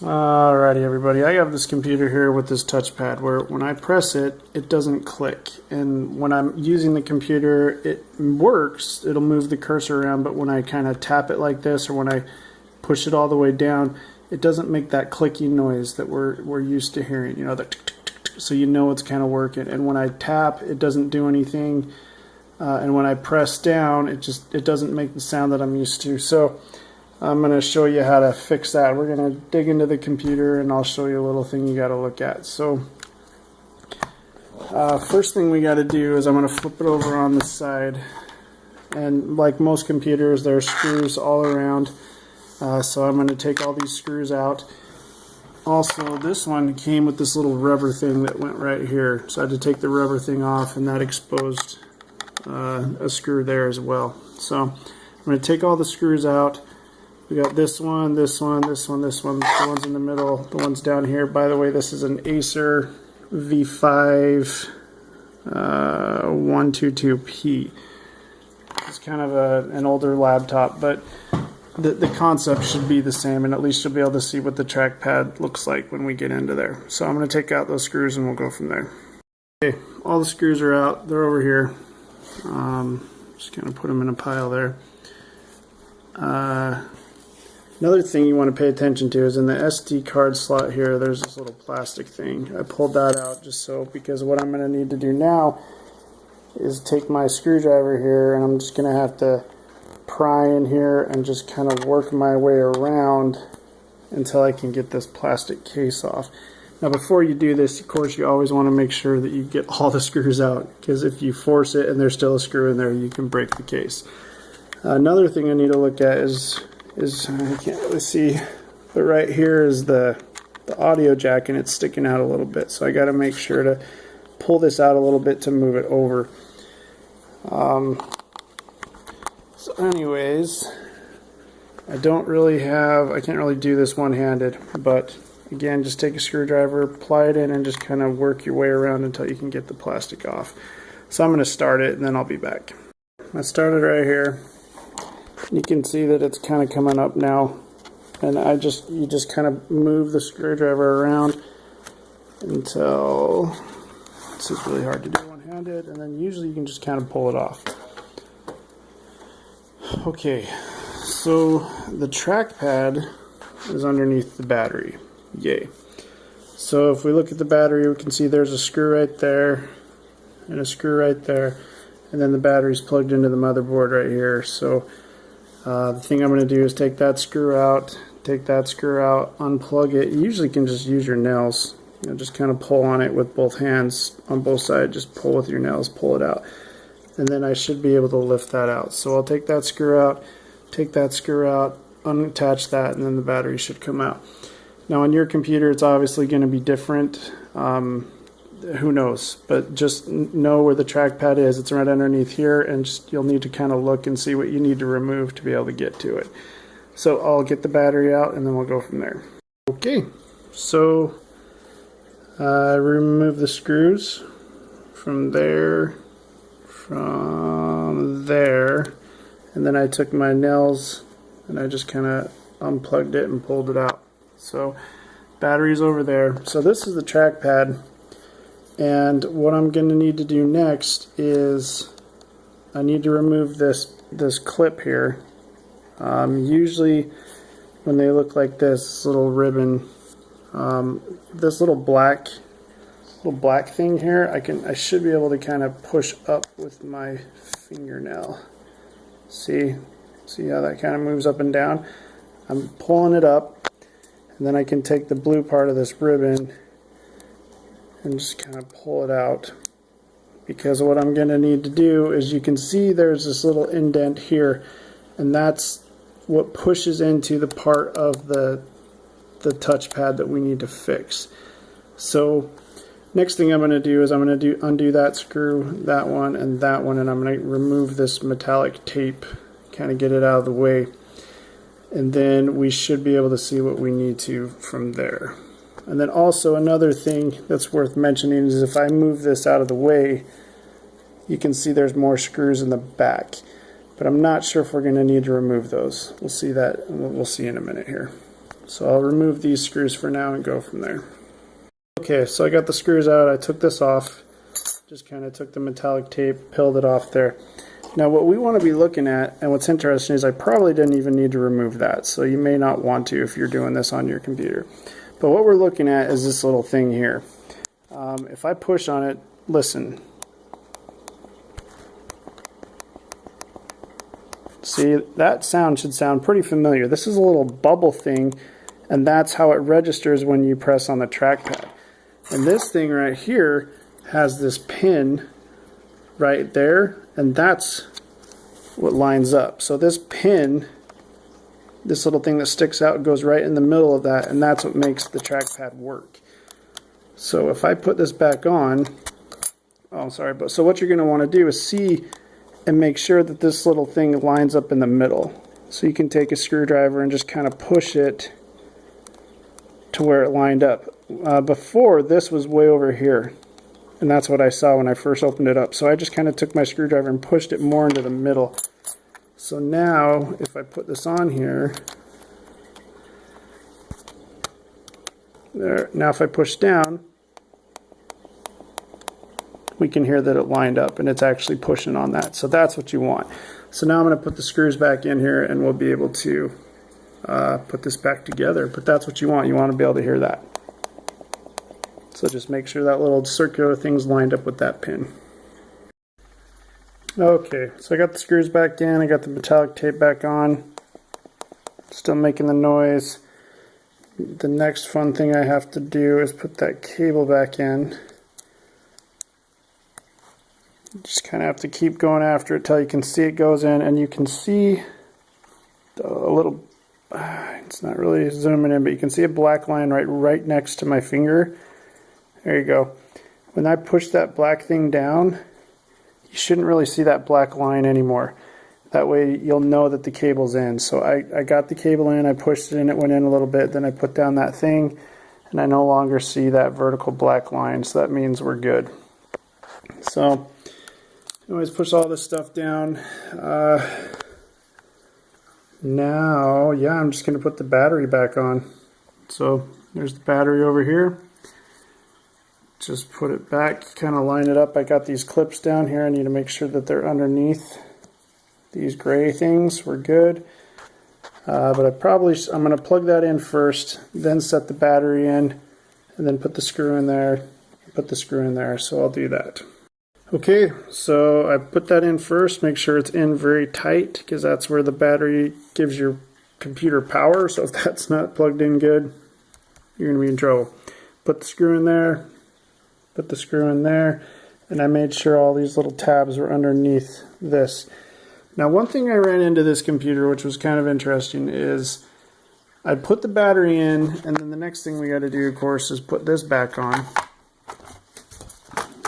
Alrighty everybody, I have this computer here with this touchpad where when I press it, it doesn't click, and when I'm using the computer it works, it'll move the cursor around, but when I kind of tap it like this or when I push it all the way down, it doesn't make that clicking noise that we're used to hearing, you know, the tick, tick, tick, tick, so you know it's kind of working. And when I tap, it doesn't do anything, and when I press down, it doesn't make the sound that I'm used to. So I'm going to show you how to fix that. We're going to dig into the computer and I'll show you a little thing you got to look at. So first thing we got to do is I'm going to flip it over on the side, and like most computers there are screws all around, so I'm going to take all these screws out. Also, this one came with this little rubber thing that went right here, so I had to take the rubber thing off, and that exposed a screw there as well. So I'm going to take all the screws out. We got this one, this one, this one, this one, the ones in the middle, the ones down here. By the way, this is an Acer V5 122P. It's kind of an older laptop, but the concept should be the same, and at least you'll be able to see what the trackpad looks like when we get into there. So I'm going to take out those screws and we'll go from there. Okay, all the screws are out. They're over here. Just kind of put them in a pile there. Another thing you want to pay attention to is in the SD card slot here, there's this little plastic thing. I pulled that out just so, because what I'm going to need to do now is take my screwdriver here, and I'm just going to have to pry in here and just kind of work my way around until I can get this plastic case off. Now before you do this, of course, you always want to make sure that you get all the screws out, because if you force it and there's still a screw in there, you can break the case. Another thing I need to look at is I can't really see, but right here is the audio jack, and it's sticking out a little bit, so I got to make sure to pull this out a little bit to move it over. So anyways, I can't really do this one-handed, but again, just take a screwdriver, ply it in, and just kind of work your way around until you can get the plastic off. So I'm going to start it and then I'll be back. I started right here. You can see that it's kind of coming up now, and you just kind of move the screwdriver around until this is really hard to do one-handed, and then usually you can just kind of pull it off. Okay, so the trackpad is underneath the battery. Yay. So if we look at the battery, we can see there's a screw right there and a screw right there, and then the battery's plugged into the motherboard right here. So the thing I'm going to do is take that screw out, unplug it. You usually can just use your nails, just kind of pull on it with both hands on both sides, just pull with your nails, pull it out, and then I should be able to lift that out. So I'll take that screw out, unattach that, and then the battery should come out. Now on your computer it's obviously going to be different. Who knows, but just know where the trackpad is. It's right underneath here, and you'll need to kind of look and see what you need to remove to be able to get to it. So I'll get the battery out and then we'll go from there. Okay, so I remove the screws from there, and then I took my nails and I just kind of unplugged it and pulled it out. So battery's over there. So this is the trackpad. And what I'm going to need to do next is I need to remove this clip here. Usually when they look like this little ribbon, this little black thing here, I should be able to kind of push up with my fingernail. See how that kind of moves up and down? I'm pulling it up, and then I can take the blue part of this ribbon and just kind of pull it out, because what I'm going to need to do is, you can see there's this little indent here, and that's what pushes into the part of the touchpad that we need to fix. So next thing I'm going to do is I'm going to undo that screw, that one, and I'm going to remove this metallic tape, kind of get it out of the way, and then we should be able to see what we need to from there. And then also another thing that's worth mentioning is if I move this out of the way, you can see there's more screws in the back. But I'm not sure if we're going to need to remove those. We'll see that, and we'll see in a minute here. So I'll remove these screws for now and go from there. Okay, so I got the screws out. I took this off. Just kind of took the metallic tape, peeled it off there. Now what we want to be looking at, and what's interesting is I probably didn't even need to remove that, so you may not want to if you're doing this on your computer. But what we're looking at is this little thing here. If I push on it, listen. See, that sound should sound pretty familiar. This is a little bubble thing, and that's how it registers when you press on the trackpad. And this thing right here has this pin right there, and that's what lines up. So this pin, this little thing that sticks out, goes right in the middle of that, and that's what makes the trackpad work. So if I put this back on, oh sorry, but so what you're going to want to do is see and make sure that this little thing lines up in the middle. So you can take a screwdriver and just kind of push it to where it lined up. Before, this was way over here, and that's what I saw when I first opened it up. So I just kind of took my screwdriver and pushed it more into the middle. So now, if I put this on here, there. Now if I push down, we can hear that it lined up and it's actually pushing on that. So that's what you want. So now I'm going to put the screws back in here and we'll be able to put this back together. But that's what you want. You want to be able to hear that. So just make sure that little circular thing's lined up with that pin. Okay, so I got the screws back in. I got the metallic tape back on. Still making the noise. The next fun thing I have to do is put that cable back in. Just kind of have to keep going after it till you can see it goes in, and you can see a little, it's not really zooming in, but you can see a black line right next to my finger. There you go. When I push that black thing down, you shouldn't really see that black line anymore. That way you'll know that the cable's in. So I got the cable in, I pushed it in, it went in a little bit, then I put down that thing, and I no longer see that vertical black line, so that means we're good. So anyways, push all this stuff down. Now, yeah, I'm just going to put the battery back on. So there's the battery over here. Just put it back, kind of line it up. I got these clips down here. I need to make sure that they're underneath these gray things. We're good. But I'm going to plug that in first, then set the battery in, and then put the screw in there, put the screw in there. So I'll do that. Okay, so I put that in first, make sure it's in very tight, because that's where the battery gives your computer power. So if that's not plugged in good, you're going to be in trouble. Put the screw in there, put the screw in there, and I made sure all these little tabs were underneath this. Now one thing I ran into this computer, which was kind of interesting, is I put the battery in, and then the next thing we got to do, of course, is put this back on.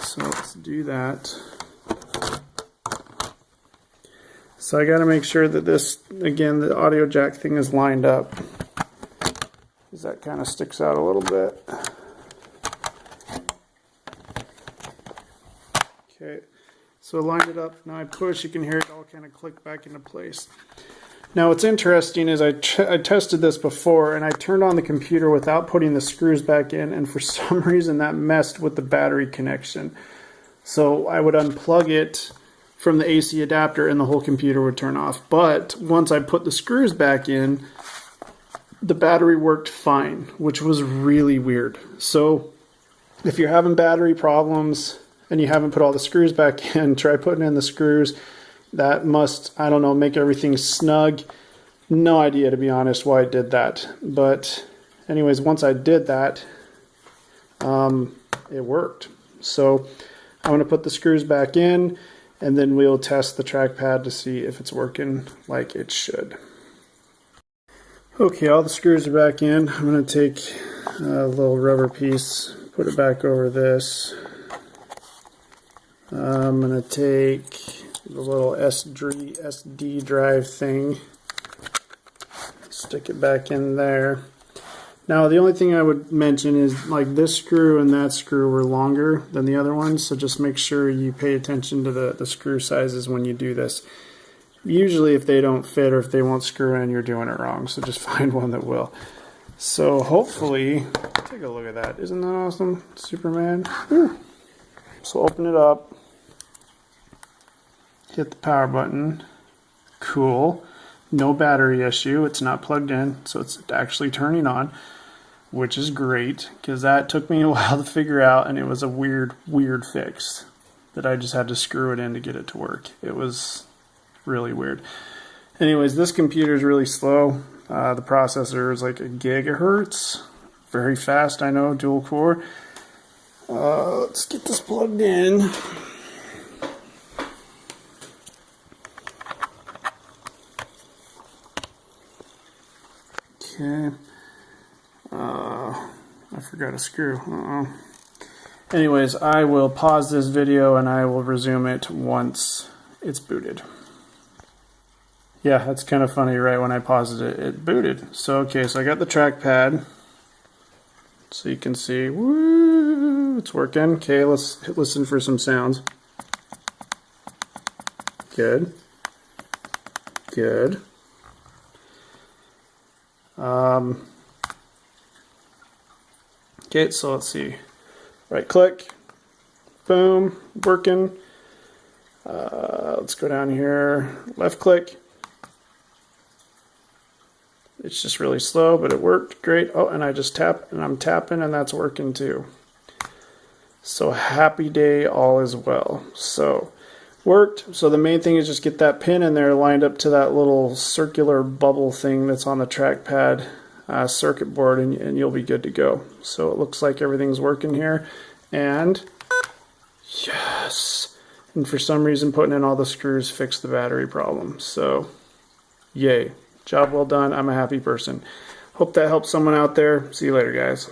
So let's do that. So I got to make sure that this, again, the audio jack thing is lined up, because that kind of sticks out a little bit. Okay, so line it up. Now I push, you can hear it all kind of click back into place. Now what's interesting is I tested this before, and I turned on the computer without putting the screws back in, and for some reason that messed with the battery connection. So I would unplug it from the AC adapter and the whole computer would turn off. But once I put the screws back in, the battery worked fine, which was really weird. So if you're having battery problems and you haven't put all the screws back in, try putting in the screws. That must, I don't know, make everything snug. No idea, to be honest, why I did that. But anyways, once I did that, it worked. So I'm going to put the screws back in, and then we'll test the trackpad to see if it's working like it should. Okay, all the screws are back in. I'm going to take a little rubber piece, put it back over this. I'm going to take the little SD drive thing, stick it back in there. Now the only thing I would mention is, like, this screw and that screw were longer than the other ones, so just make sure you pay attention to the screw sizes when you do this. Usually if they don't fit or if they won't screw in, you're doing it wrong, so just find one that will. So hopefully, take a look at that. Isn't that awesome? Superman. Whew. So open it up. Hit the power button. Cool. No battery issue. It's not plugged in, so it's actually turning on, which is great because that took me a while to figure out, and it was a weird fix that I just had to screw it in to get it to work. It was really weird. Anyways, this computer is really slow. The processor is like a gigahertz. Very fast, I know, dual core. Let's get this plugged in. Okay. I forgot a screw. Anyways, I will pause this video and I will resume it once it's booted. Yeah, that's kind of funny. Right when I paused it, it booted. So, okay, so I got the trackpad. So you can see, woo, it's working. Okay, let's listen for some sounds. Good. Good. Okay, so let's see. Right click. Boom. Working. Let's go down here. Left click. It's just really slow, but it worked great. Oh, and I just tap, and I'm tapping, and that's working too. So happy day, all is well. So worked. So the main thing is just get that pin in there lined up to that little circular bubble thing that's on the trackpad circuit board, and you'll be good to go. So it looks like everything's working here, and yes. And for some reason, putting in all the screws fixed the battery problem. So yay. Job well done. I'm a happy person. Hope that helps someone out there. See you later, guys.